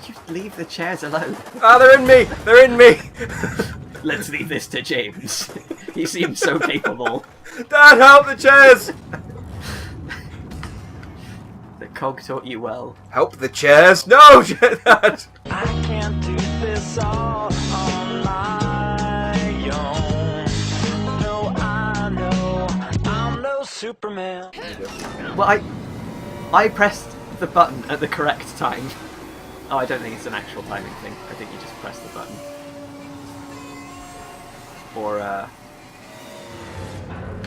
you leave the chairs alone? Ah, they're in me! They're in me! Let's leave this to James. He seems so capable. Dad, help the chairs! The cog taught you well. Help the chairs! No, Dad! I can't do this all on my own. No, I know I'm no Superman. Well, I pressed the button at the correct time. Oh, I don't think it's an actual timing thing. I think you just press the button. Or,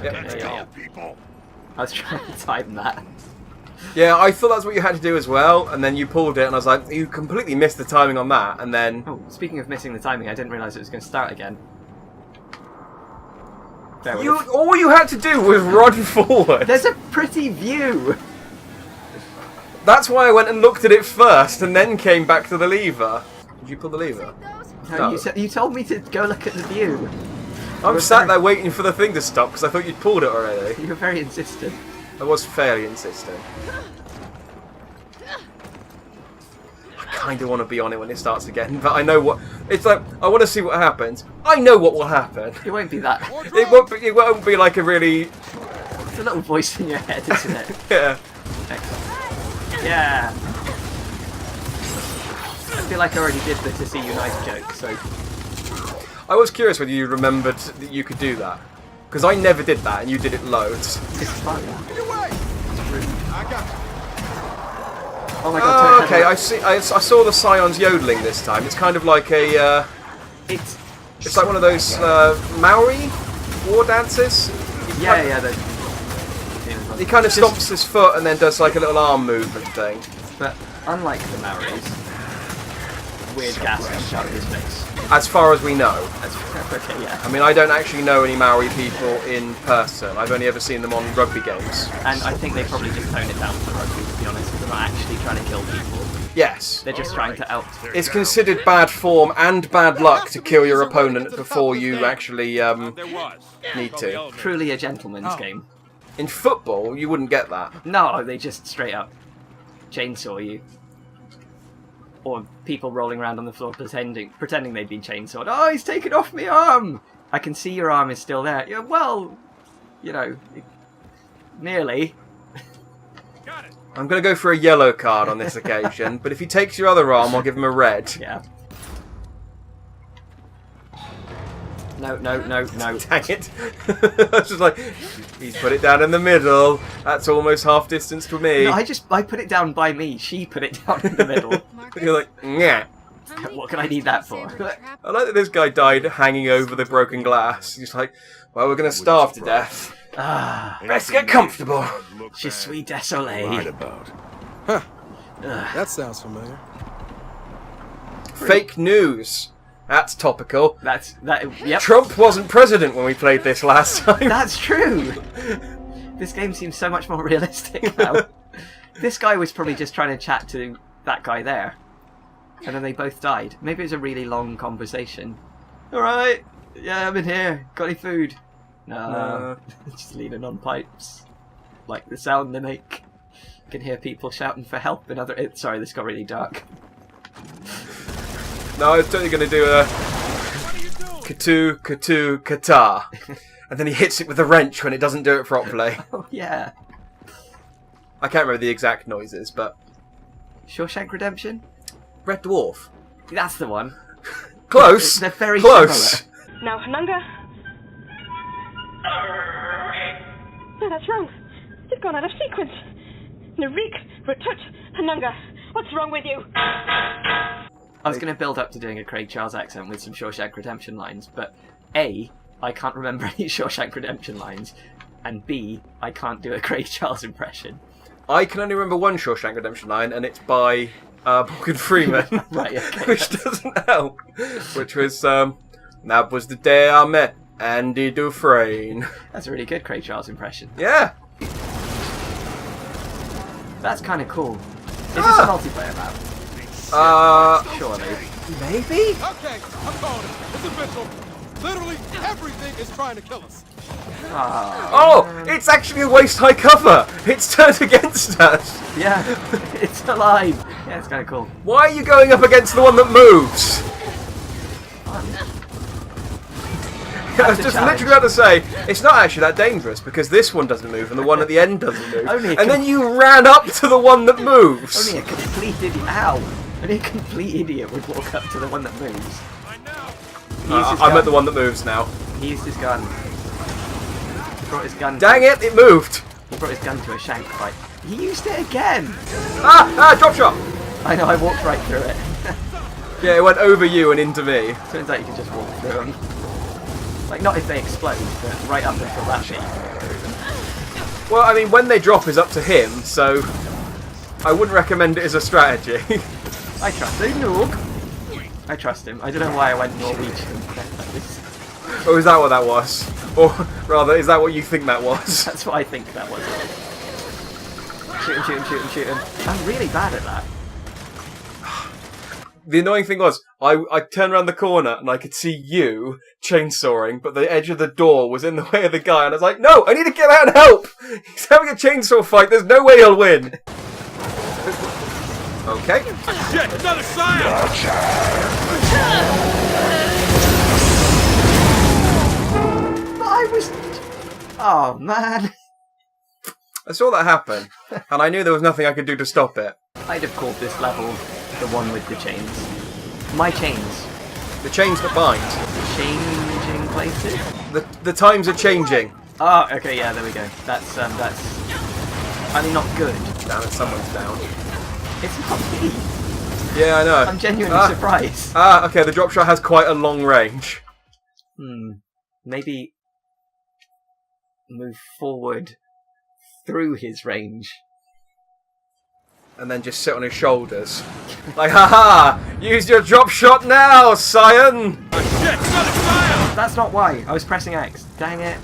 Yep. yeah. I was trying to time that. Yeah, I thought that's what you had to do as well, and then you pulled it, and I was like, you completely missed the timing on that, and then... Oh, speaking of missing the timing, I didn't realise it was going to start again. There we go. All you had to do was run forward. There's a pretty view! That's why I went and looked at it first, and then came back to the lever. Did you pull the lever? No, you told me to go look at the view. I'm sat there waiting for the thing to stop, because I thought you'd pulled it already. You were very insistent. I was fairly insistent. I kind of want to be on it when it starts again, but I know what... It's like, I want to see what happens. I know what will happen. It won't be that. It won't be like a really... It's a little voice in your head, isn't it? Yeah. Excellent. Yeah. I feel like I already did the "to see you nice" joke, so... I was curious whether you remembered that you could do that. Because I never did that, and you did it loads. It's fun. Oh my Oh, god, okay, I see. I saw the Scions yodeling this time. It's kind of like a... It's like one of those Maori war dances. Yeah. He kind of stomps his foot and then does like a little arm movement thing. But unlike the Maoris, weird gas comes out of his face. As far as we know. Okay, yeah. I mean, I don't actually know any Maori people in person. I've only ever seen them on rugby games. And I think they probably just tone it down for rugby, to be honest. They're not actually trying to kill people. Yes. They're just trying to out... It's considered bad form and bad luck to kill your opponent before you actually need to. Truly a gentleman's game. In football, you wouldn't get that. No, they just straight up chainsaw you. Or people rolling around on the floor pretending they've been chainsawed. Oh, he's taken off my arm! I can see your arm is still there. Yeah, well, you know, nearly. I'm going to go for a yellow card on this occasion, but if he takes your other arm, I'll give him a red. Yeah. No. Dang it. I was just like, he's put it down in the middle. That's almost half distance to me. No, I put it down by me. She put it down in the middle. You're like, yeah. What can I need that for? I like that this guy died hanging over the broken glass. He's like, well, we're going to starve to death. Ah, Let's get comfortable. je suis désolé. Right about. Huh. That sounds familiar. Fake news. That's topical. Yep. Trump wasn't president when we played this last time. That's true. This game seems so much more realistic now. This guy was probably just trying to chat to that guy there, and then they both died. Maybe it was a really long conversation. All right, yeah, I'm in here. Got any food? No. Just leaning on pipes, like the sound they make. You can hear people shouting for help and other. Sorry, this got really dark. No, I was totally going to do a Katu, Katu, Kata. And then he hits it with a wrench when it doesn't do it properly. Oh, yeah. I can't remember the exact noises, but... Shawshank Redemption? Red Dwarf. That's the one. Close! They're very close! similar. Now, Hanunga. No, that's wrong. You've gone out of sequence. Narik, Ratut, Hanunga. What's wrong with you? I was going to build up to doing a Craig Charles accent with some Shawshank Redemption lines, but A, I can't remember any Shawshank Redemption lines, and B, I can't do a Craig Charles impression. I can only remember one Shawshank Redemption line, and it's by Morgan Freeman. Right, okay. Which doesn't help. Which was, that was the day I met Andy Dufresne. That's a really good Craig Charles impression. Yeah. That's kind of cool. Is this a multiplayer map? Surely. Maybe? Okay, I'm calling it. It's official. Literally everything is trying to kill us. Oh, it's actually a waist-high cover! It's turned against us! Yeah, it's alive. Yeah, it's kind of cool. Why are you going up against the one that moves? I was a just challenge. literally about to say, it's not actually that dangerous because this one doesn't move and the one at the end doesn't move. Only a And then you ran up to the one that moves. Only a complete idiot. Ow! Only a complete idiot would walk up to the one that moves. He used his I'm gun. at the one that moves now. He used his gun. He brought his gun. Dang it, it moved. He brought his gun to a shank fight. He used it again. Drop shot. I know. I walked right through it. Yeah, it went over you and into me. Turns out you can just walk through them. Like not if they explode, but right up until that bit. Well, I mean, when they drop is up to him, so I wouldn't recommend it as a strategy. I trust him. Noog. I trust him. I don't know why I went Norwegian. Oh, is that what that was? Or rather, is that what you think that was? That's what I think that was. Shoot him, shoot him, shoot him, shoot him. I'm really bad at that. The annoying thing was, I turned around the corner and I could see you chainsawing, but the edge of the door was in the way of the guy, and I was like, no, I need to get out and help! He's having a chainsaw fight, there's no way he'll win! Okay. Shit, another scion! I was... Oh, man. I saw that happen, and I knew there was nothing I could do to stop it. I'd have called this level the one with the chains. My chains. The chains that bind. Changing places? The times are changing. Oh, okay, yeah, there we go. That's I mean, not good. Damn it, someone's down. It's not me. Yeah, I know. I'm genuinely surprised. Okay, the drop shot has quite a long range. Maybe move forward through his range. And then just sit on his shoulders. Like, haha! Use your drop shot now, scion! Shit, another scion! That's not why. I was pressing X. Dang it.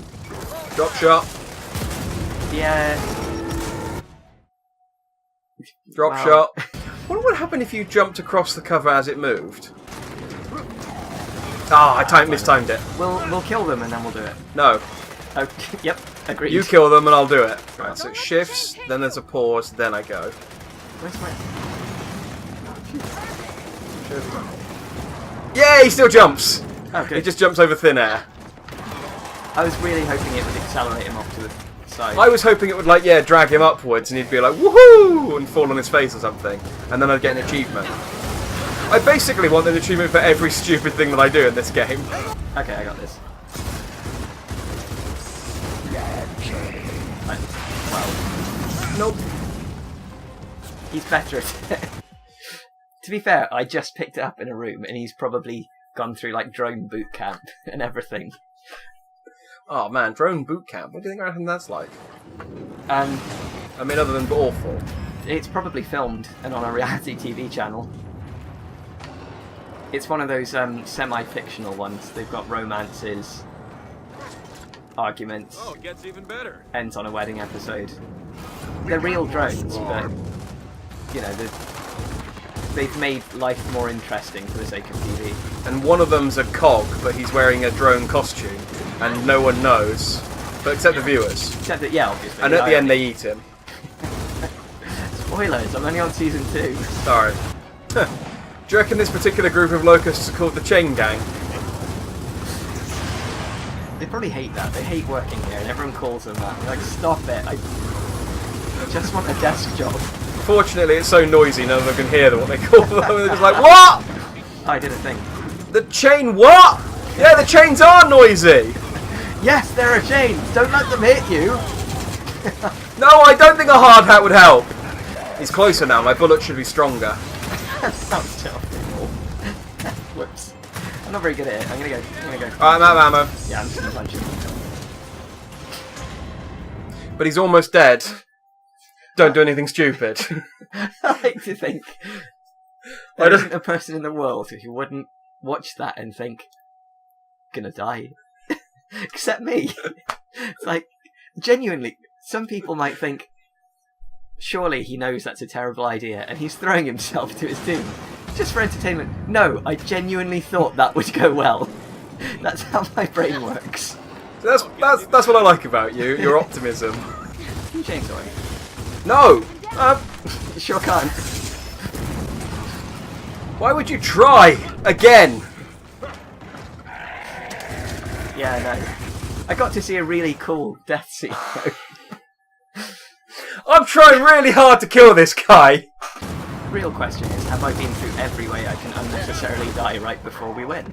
Drop shot. Yeah. Drop Wow. shot. What would happen if you jumped across the cover as it moved? I mistimed it. We'll kill them and then we'll do it. No. Oh, yep. Agreed. You kill them and I'll do it. Right, so it shifts, then there's a pause, then I go. Where's my... Yeah, he still jumps! Okay. He just jumps over thin air. I was really hoping it would accelerate him off to the side. I was hoping it would, like, yeah, drag him upwards and he'd be like, woohoo! And fall on his face or something. And then I'd get an achievement. I basically want an achievement for every stupid thing that I do in this game. Okay, I got this. Wow. Nope. He's better at it. To be fair, I just picked it up in a room and he's probably gone through like drone boot camp and everything. Oh man, drone boot camp. What do you think that's like? I mean, other than awful. It's probably filmed and on a reality TV channel. It's one of those semi-fictional ones. They've got romances, arguments, Oh, it gets even better. ends on a wedding episode. They're real drones, but you know they've made life more interesting for the sake of TV. And one of them's a cog, but he's wearing a drone costume, and no one knows, but except the viewers. Except that, yeah, obviously. And at the end, they eat him. Spoilers! I'm only on season 2. Sorry. Do you reckon this particular group of locusts are called the Chain Gang? They probably hate that. They hate working here, and everyone calls them that. They're like, stop it! I just want a desk job. Fortunately, it's so noisy, none of them can hear what they call them. They're just like, what? I did a thing. The chain what? Yeah, the chains are noisy. Yes, there are chains. Don't let them hit you. No, I don't think a hard hat would help. He's closer now. My bullet should be stronger. That sounds terrible. Whoops. I'm not very good at it. I'm gonna go. Alright, I'm out of ammo. Yeah, I'm just gonna punch him. But he's almost dead. Don't do anything stupid. I like to think I there don't- isn't a person in the world who wouldn't watch that and think, gonna die. Except me. It's like, genuinely, some people might think, surely he knows that's a terrible idea and he's throwing himself to his doom. Just for entertainment. No, I genuinely thought that would go well. That's how my brain works. So that's what I like about you. Your optimism. Chainsaw. No, You sure can't. Why would you try again? Yeah, no. I got to see a really cool death scene, though. I'm trying really hard to kill this guy. Real question is, have I been through every way I can unnecessarily die right before we win?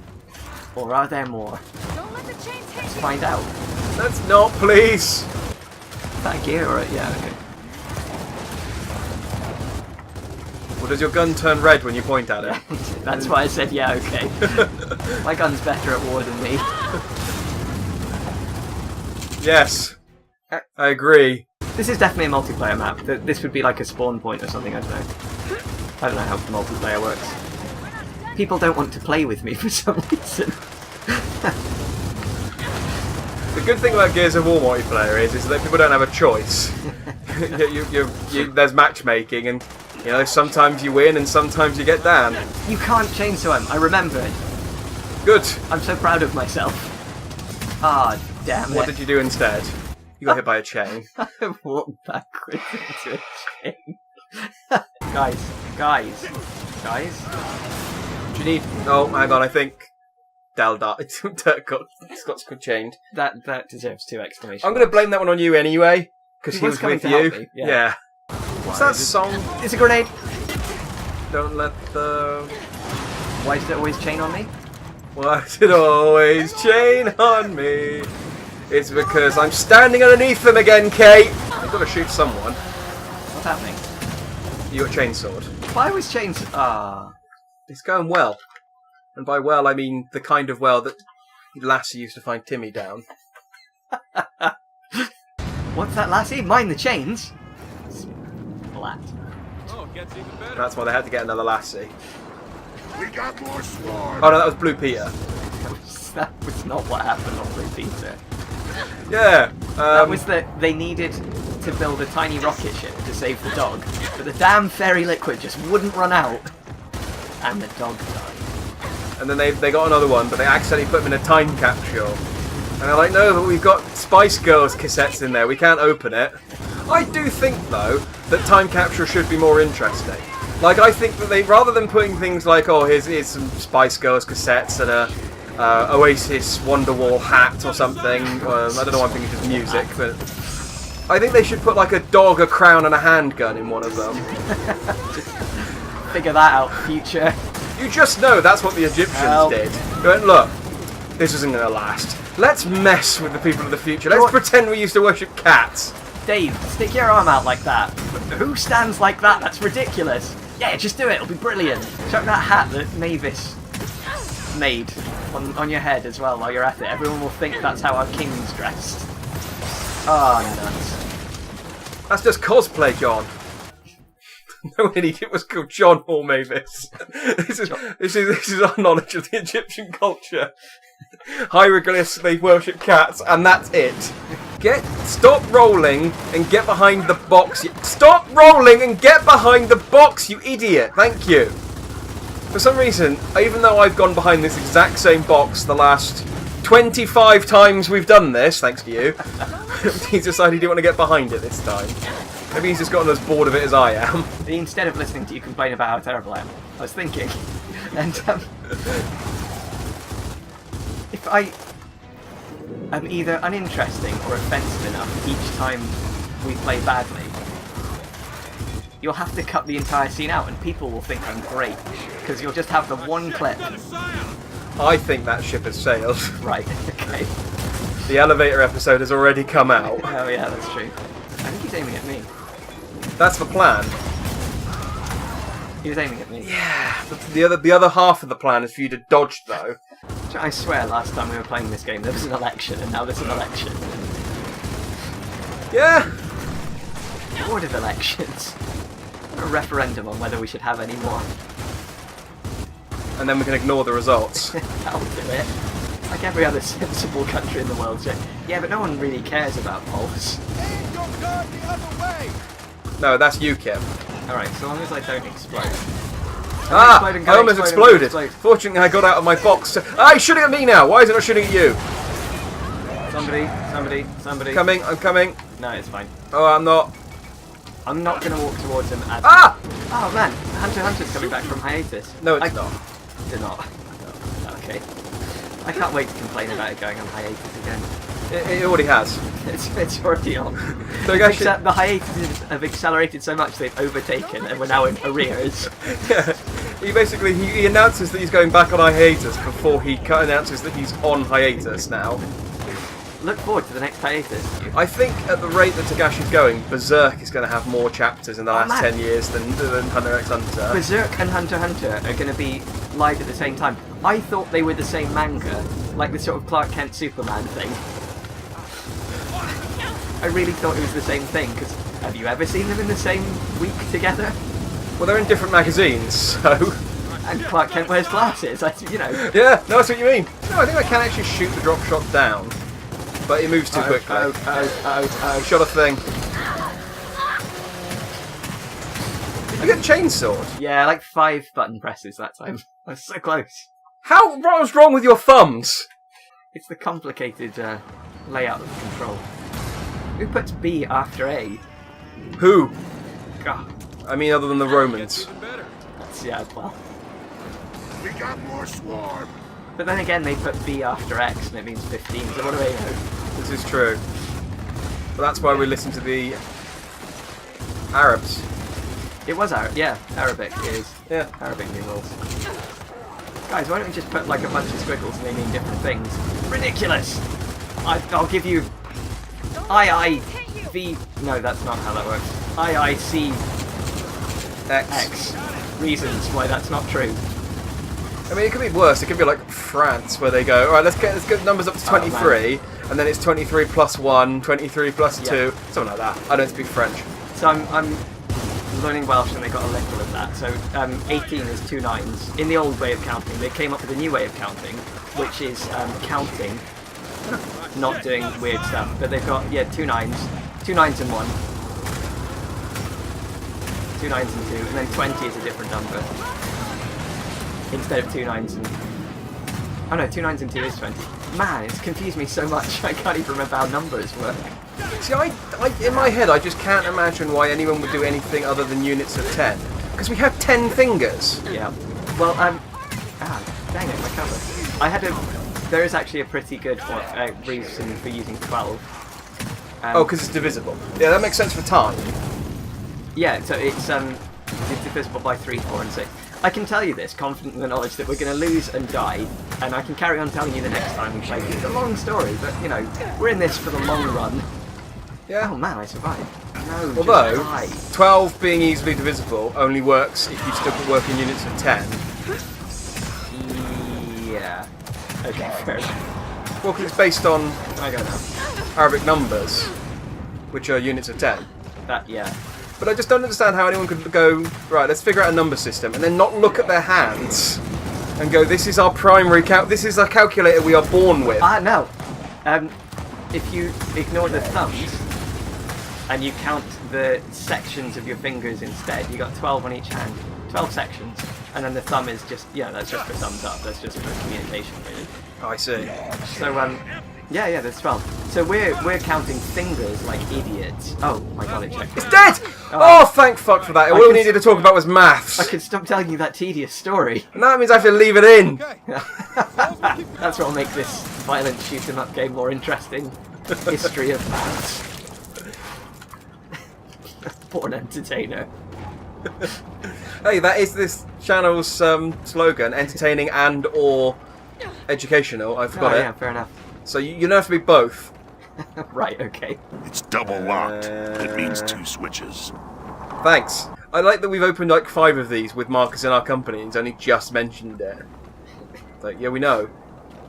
Or are there more? Don't let the chains hit Let's you. find out. Let's not, please. Is that gear or... yeah, okay. Well, does your gun turn red when you point at it? That's why I said yeah, okay. My gun's better at war than me. Yes. I agree. This is definitely a multiplayer map. This would be like a spawn point or something, I don't know. I don't know how multiplayer works. People don't want to play with me for some reason. The good thing about Gears of War multiplayer is that people don't have a choice. There's matchmaking, and you know sometimes you win and sometimes you get down. You can't chainsaw him, I remember it. Good. I'm so proud of myself. Ah, damn it. What did you do instead? You got hit by a chain. I walked backwards into a chain. Guys. Do you need... Oh, hang on, I think... Dal died. Scott's got chained. That deserves 2 exclamation I'm going to blame that one on you anyway, because he was was coming with to you. help me, yeah. What's that song? It's a grenade! Don't let the... Why does it always chain on me? Why does it always chain on me? It's because I'm standing underneath them again, Kate! I've got to shoot someone. What's happening? You got chainsawed. Why was chains... Ah. It's going well. And by well, I mean the kind of well that Lassie used to find Timmy down. What's that, Lassie? Mind the chains? Splat. Oh, it gets even better. That's why they had to get another Lassie. We got more swords. Oh no, that was Blue Peter. That was not what happened on Blue Peter. Yeah. That was that they needed to build a tiny rocket ship to save the dog, but the damn fairy liquid just wouldn't run out, and the dog died. And then they got another one, but they accidentally put them in a time capsule. And they're like, no, but we've got Spice Girls cassettes in there, we can't open it. I do think, though, that time capsule should be more interesting. Like, I think that they, rather than putting things like, oh, here's some Spice Girls cassettes and a Oasis Wonderwall hat or something, I don't know why I'm thinking just music, but I think they should put like a dog, a crown and a handgun in one of them. Figure that out, future. You just know that's what the Egyptians Help. did. They went, look, this isn't going to last. Let's mess with the people of the future. Let's pretend we used to worship cats. Dave, stick your arm out like that. Who stands like that? That's ridiculous. Yeah, just do it. It'll be brilliant. Chuck that hat that Mavis made on your head as well while you're at it. Everyone will think that's how our king's dressed. Oh, nuts. That's just cosplay, John. No one in Egypt was called John or Mavis. This is our knowledge of the Egyptian culture. Hieroglyphs, they worship cats, and that's it. Stop rolling and get behind the box. Stop rolling and get behind the box, you idiot. Thank you. For some reason, even though I've gone behind this exact same box the last 25 times we've done this, thanks to you, he's decided he didn't want to get behind it this time. Maybe he's just gotten as bored of it as I am. Instead of listening to you complain about how terrible I am, I was thinking, and if I am either uninteresting or offensive enough each time we play badly, you'll have to cut the entire scene out and people will think I'm great, because you'll just have the one clip. I think that ship has sailed. Right, okay. The elevator episode has already come out. Oh yeah, that's true. I think he's aiming at me. That's the plan. He was aiming at me. Yeah. The other half of the plan is for you to dodge, though. I swear last time we were playing this game there was an election and now there's an election. Yeah. Board of elections. A referendum on whether we should have any more. And then we can ignore the results. That'll do it. Like every other sensible country in the world. Yeah, but no one really cares about polls. Aim your gun the other way. No, that's UKIP. Alright, so long as I don't explode. I almost exploded. Fortunately, I got out of my box. Ah, he's shooting at me now. Why is it not shooting at you? Somebody. Coming, I'm coming. No, it's fine. Oh, I'm not. I'm not going to walk towards him as... Ah! Oh man, Hunter x Hunter's coming back from hiatus. No, it's not. They're not. Okay. I can't wait to complain about it going on hiatus again. It already has. It's already on. So actually, Except the hiatuses have accelerated so much they've overtaken and we're now in arrears. yeah, he announces that he's going back on hiatus before he announces that he's on hiatus now. Look forward to the next hiatus. I think at the rate that Togashi's going, Berserk is going to have more chapters in the last man. 10 years than Hunter x Hunter. Berserk and Hunter x Hunter are going to be live at the same time. I thought they were the same manga, like the sort of Clark Kent Superman thing. I really thought it was the same thing, because have you ever seen them in the same week together? Well, they're in different magazines, so... And Clark Kent wears glasses, you know. Yeah, no, that's what you mean. No, I think I can actually shoot the drop shot down, but it moves too quickly. Shot a thing. Did you get chainsawed? Yeah, like 5 button presses that time. I was so close. What was wrong with your thumbs? It's the complicated layout of the control. Who puts B after A? Who? God. I mean, other than the Romans. Yeah, well. We got more swarm. But then again, they put B after X, and it means 15, so what do they know? This is true. But that's why we listen to the Arabs. It was yeah, Arabic is. Yeah. Arabic numerals. Guys, why don't we just put like a bunch of squiggles and they mean different things? Ridiculous! I'll give you... IIV... No, that's not how that works. IIC... X. Reasons why that's not true. I mean, it could be worse. It could be like France, where they go, alright, let's get numbers up to 23, and then it's 23 plus 1, 23 plus 2, something like that. I don't speak French. So I'm learning Welsh and they got a little of that. So 18 is 2 nines. In the old way of counting, they came up with a new way of counting, which is counting, not doing weird stuff. But they've got, 2 nines and 1. 2 nines and 2, and then 20 is a different number. Instead of 2 nines and... Oh no, 2 nines and 2 is 20. Man, it's confused me so much, I can't even remember how numbers work. See, I in my head, I just can't imagine why anyone would do anything other than units of 10. Because we have 10 fingers. Yeah. Well, dang it, my cover. I had there is actually a pretty good reason for using 12. Oh, because it's divisible. Yeah, that makes sense for time. Yeah, so it's divisible by 3, 4, and 6. I can tell you this, confident in the knowledge that we're going to lose and die, and I can carry on telling you the next time we play. It's a long story, but, you know, we're in this for the long run. Yeah. Oh man, I survived. No, Although, just die. 12 being easily divisible only works if you still work in units of 10. Yeah. Okay, fair enough. Well, because it's based on I go now. Arabic numbers, which are units of 10. Yeah. But I just don't understand how anyone could go, right, let's figure out a number system, and then not look at their hands and go, this is our primary this is our calculator we are born with. No. If you ignore the thumbs and you count the sections of your fingers instead, you got 12 on each hand, 12 sections, and then the thumb is just, that's just for thumbs up, that's just for communication, really. Oh, I see. So, yeah, there's 12. So we're counting fingers like idiots. Oh my god, it checked. It's dead! Oh, thank fuck for that. All we needed to talk about was maths. I could stop telling you that tedious story. And that means I have to leave it in. Okay. That's what'll make this violent shoot 'em up game more interesting. History of maths. Born entertainer. Hey, that is this channel's slogan, entertaining and or educational. I forgot it. Yeah, fair enough. So you don't have to be both. Right, okay. It's double locked. It means 2 switches. Thanks. I like that we've opened like 5 of these with Marcus in our company and he's only just mentioned it. Like, yeah, we know.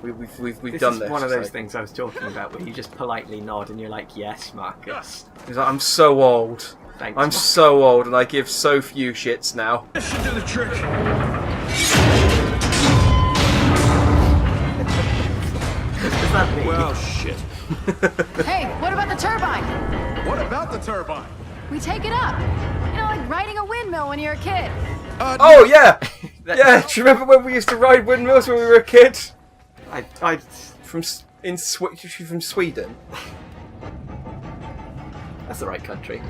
We've This done is this. one of those Like, things I was talking about where you just politely nod and you're like, yes, Marcus. he's like, I'm so old. Thanks. I'm so old and I give so few shits now. This should do the trick. Does that mean? Well, shit. Hey, what about the turbine? What about the turbine? We take it up. You know, like riding a windmill when you're a kid. Oh, yeah! Yeah, do you remember when we used to ride windmills when we were a kid? from From Sweden? That's the right country.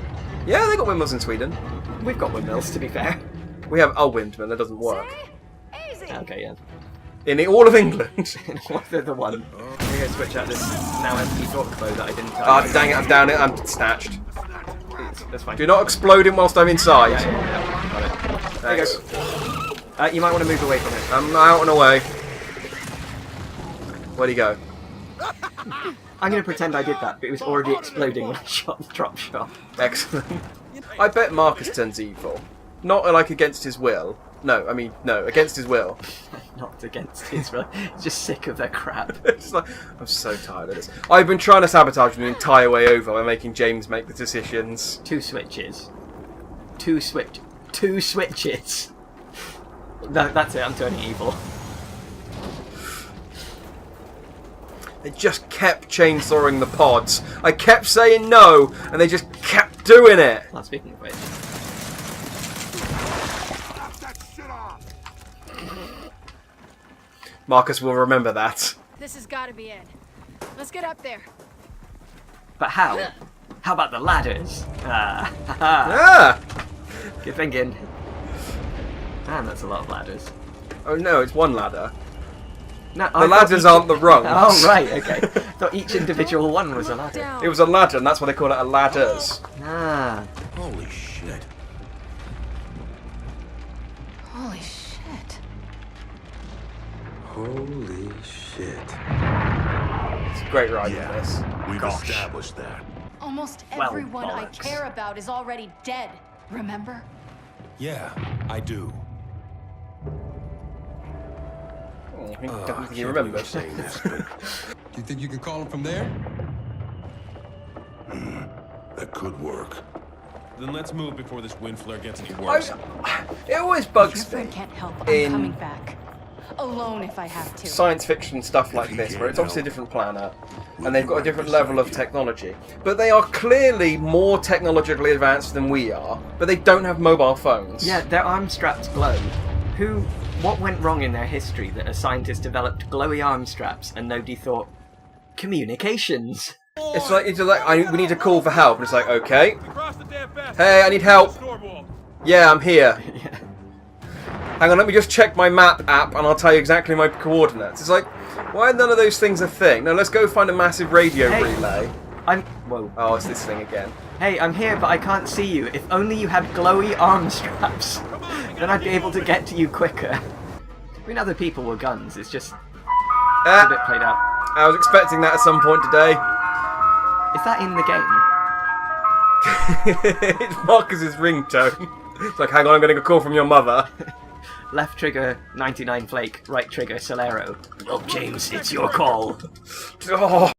Yeah, they got windmills in Sweden. We've got windmills, to be fair. We have a windmill that doesn't work. Easy. Okay, yeah. In all of England. They're the one. I'm gonna switch out this now empty torque bow that I didn't tell Ah, you. dang it, I'm down it. I'm snatched. That's fine. Do not explode him whilst I'm inside. Yeah, got it. There you Thanks. go. You might want to move away from it. I'm out and away. Where'd he go? I'm going to pretend I did that, but it was already exploding when I shot the drop shot. Excellent. I bet Marcus turns evil. Not like against his will. No, I mean, no, against his will. Not against his will. He's just sick of their crap. It's like, I'm so tired of this. I've been trying to sabotage him the entire way over by making James make the decisions. 2 switches. 2 switches. No, that's it, I'm turning evil. They just kept chainsawing the pods. I kept saying no, and they just kept doing it. Well, speaking of which. Marcus will remember that. This has got to be it. Let's get up there. But how? How about the ladders? Ah, Ah! good thinking. Man, that's a lot of ladders. Oh no, it's one ladder. No, The ladders aren't the rungs. Oh, right, okay. Thought each individual one was a ladder. Down. It was a ladder, and that's why they call it a ladders. Ah. Holy shit. Holy shit. Holy shit. It's a great ride in this. We've established that. Almost Well, everyone I bollocks. care about is already dead. Remember? Yeah, I do. Oh, I don't think he remembers. saying this, but you think you can call him from there? That could work. Then let's move before this wind flare gets any worse. It always Your bugs friend me. can't help. I'm in- coming back. Alone if I have to. Science fiction stuff like this, where it's obviously a different planet, and they've got a different level of technology. But they are clearly more technologically advanced than we are, but they don't have mobile phones. Yeah, their arm straps glow. What went wrong in their history that a scientist developed glowy arm straps and nobody thought, communications? It's like, we need to call for help, and it's like, okay. Across the damn fast. Hey, I need help. Stormwall. Yeah, I'm here. Yeah. Hang on, let me just check my map app, and I'll tell you exactly my coordinates. It's like, why are none of those things a thing? No, let's go find a massive radio Hey. relay. Whoa. Oh, it's this thing again. Hey, I'm here, but I can't see you. If only you had glowy arm straps, then I'd be able to get to you quicker. I mean, other people were guns. It's just a bit played out. I was expecting that at some point today. Is that in the game? It's Marcus's ringtone. It's like, hang on, I'm getting a call from your mother. Left trigger 99 flake, right trigger Solero. Oh, James, it's your call. Oh.